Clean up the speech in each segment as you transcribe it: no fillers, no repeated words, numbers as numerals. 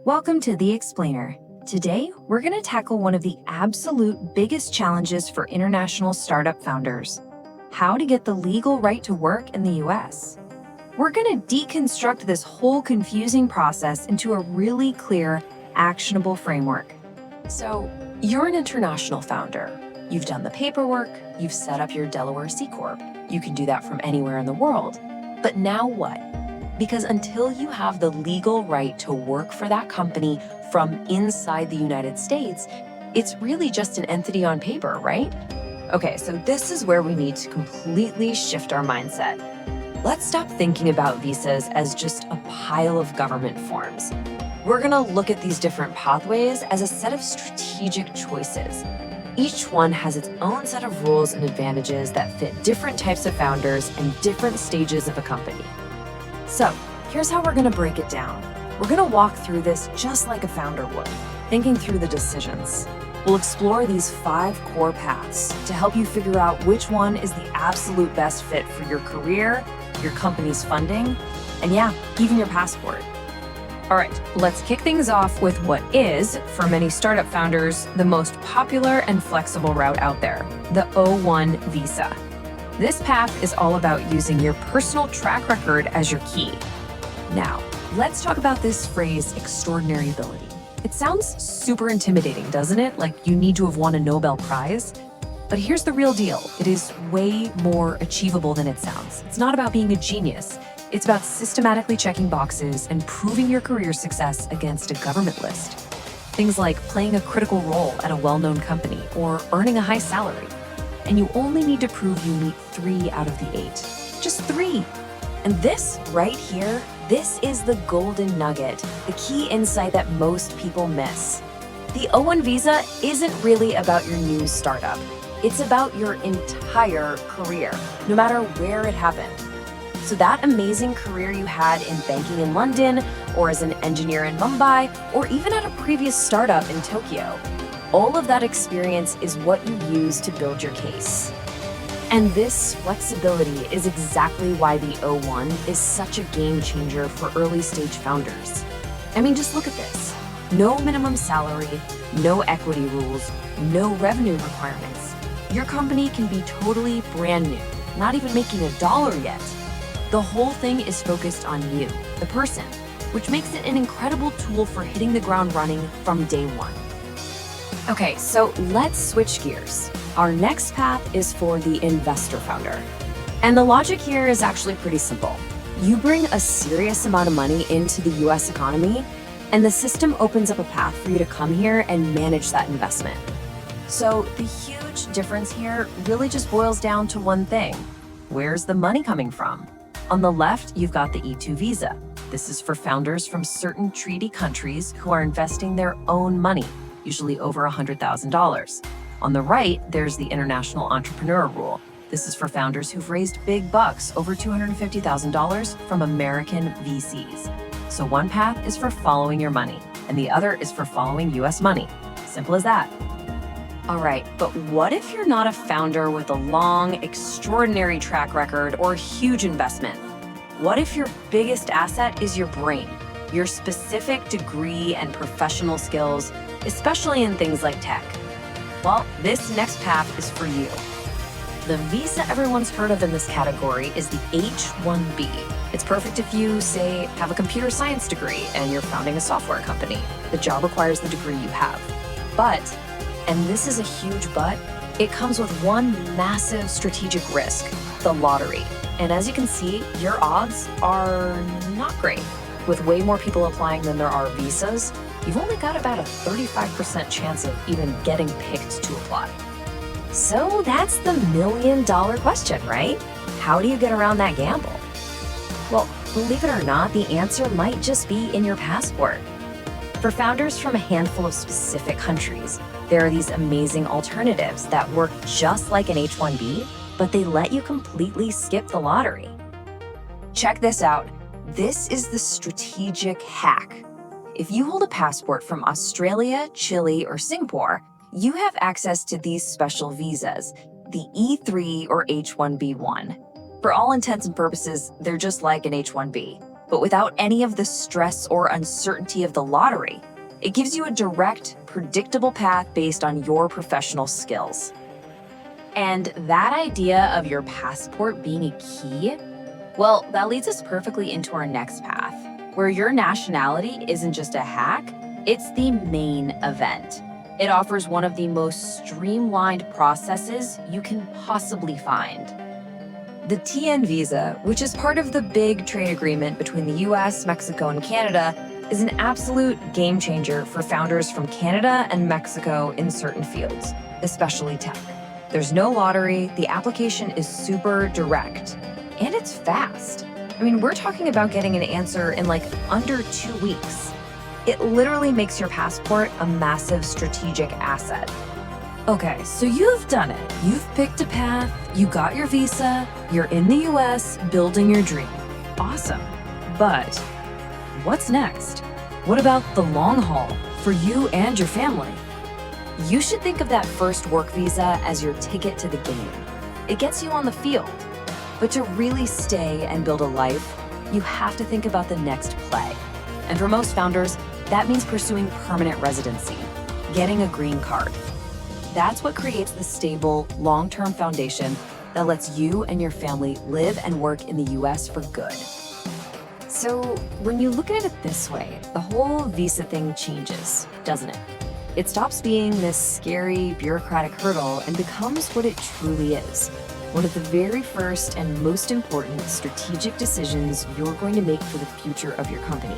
Welcome to The Explainer. Today, we're going to tackle one of the absolute biggest challenges for international startup founders: how to get the legal right to work in the US. We're going to deconstruct this whole confusing process into a really clear, actionable framework. So, you're an international founder. You've done the paperwork, you've set up your Delaware C Corp. You can do that from anywhere in the world. But now what? Because until you have the legal right to work for that company from inside the United States, it's really just an entity on paper, right? Okay, so this is where we need to completely shift our mindset. Let's stop thinking about visas as just a pile of government forms. We're going to look at these different pathways as a set of strategic choices. Each one has its own set of rules and advantages that fit different types of founders and different stages of a company. So, here's how we're going to break it down. We're going to walk through this just like a founder would, thinking through the decisions. We'll explore these 5 core paths to help you figure out which one is the absolute best fit for your career, your company's funding, and yeah, even your passport. All right, let's kick things off with what is, for many startup founders, the most popular and flexible route out there: the O1 visa. This path is all about using your personal track record as your key. Now, let's talk about this phrase, extraordinary ability. It sounds super intimidating, doesn't it? Like you need to have won a Nobel Prize. But here's the real deal. It is way more achievable than it sounds. It's not about being a genius. It's about systematically checking boxes and proving your career success against a government list. Things like playing a critical role at a well-known company or earning a high salary. And you only need to prove you meet 3 out of the 8. Just 3. And this right here, this is the golden nugget, the key insight that most people miss. The O1 visa isn't really about your new startup. It's about your entire career, no matter where it happened. So that amazing career you had in banking in London, or as an engineer in Mumbai, or even at a previous startup in Tokyo, all of that experience is what you use to build your case. And this flexibility is exactly why the O1 is such a game changer for early stage founders. I mean, just look at this. No minimum salary, no equity rules, no revenue requirements. Your company can be totally brand new, not even making $1 yet. The whole thing is focused on you, the person, which makes it an incredible tool for hitting the ground running from day one. Okay, so let's switch gears. Our next path is for the investor founder. And the logic here is actually pretty simple. You bring a serious amount of money into the US economy, and the system opens up a path for you to come here and manage that investment. So the huge difference here really just boils down to one thing. Where's the money coming from? On the left, you've got the E2 visa. This is for founders from certain treaty countries who are investing their own money, usually over $100,000. On the right, there's the International Entrepreneur Rule. This is for founders who've raised big bucks, over $250,000 from American VCs. So one path is for following your money, and the other is for following US money. Simple as that. All right, but what if you're not a founder with a long, extraordinary track record or huge investment? What if your biggest asset is your brain, your specific degree and professional skills, especially in things like tech? Well, this next path is for you. The visa everyone's heard of in this category is the H-1B. It's perfect if you, say, have a computer science degree and you're founding a software company. The job requires the degree you have. But, and this is a huge but, it comes with one massive strategic risk: the lottery. And as you can see, your odds are not great. With way more people applying than there are visas, you've only got about a 35% chance of even getting picked to apply. So that's the million-dollar question, right? How do you get around that gamble? Well, believe it or not, the answer might just be in your passport. For founders from a handful of specific countries, there are these amazing alternatives that work just like an H-1B, but they let you completely skip the lottery. Check this out. This is the strategic hack. If you hold a passport from Australia, Chile, or Singapore, you have access to these special visas, the E3 or H-1B1. For all intents and purposes, they're just like an H-1B. but without any of the stress or uncertainty of the lottery. It gives you a direct, predictable path based on your professional skills. And that idea of your passport being a key, well, that leads us perfectly into our next path, where your nationality isn't just a hack, it's the main event. It offers one of the most streamlined processes you can possibly find. The TN visa, which is part of the big trade agreement between the US, Mexico, and Canada, is an absolute game changer for founders from Canada and Mexico in certain fields, especially tech. There's no lottery, the application is super direct, and it's fast. I mean, we're talking about getting an answer in like under 2 weeks. It literally makes your passport a massive strategic asset. Okay, so you've done it. You've picked a path, you got your visa, you're in the US building your dream. Awesome. But what's next? What about the long haul for you and your family? You should think of that first work visa as your ticket to the game. It gets you on the field. But to really stay and build a life, you have to think about the next play. And for most founders, that means pursuing permanent residency, getting a green card. That's what creates the stable, long-term foundation that lets you and your family live and work in the US for good. So when you look at it this way, the whole visa thing changes, doesn't it? It stops being this scary bureaucratic hurdle and becomes what it truly is. One of the very first and most important strategic decisions you're going to make for the future of your company.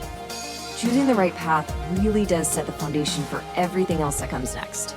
Choosing the right path really does set the foundation for everything else that comes next.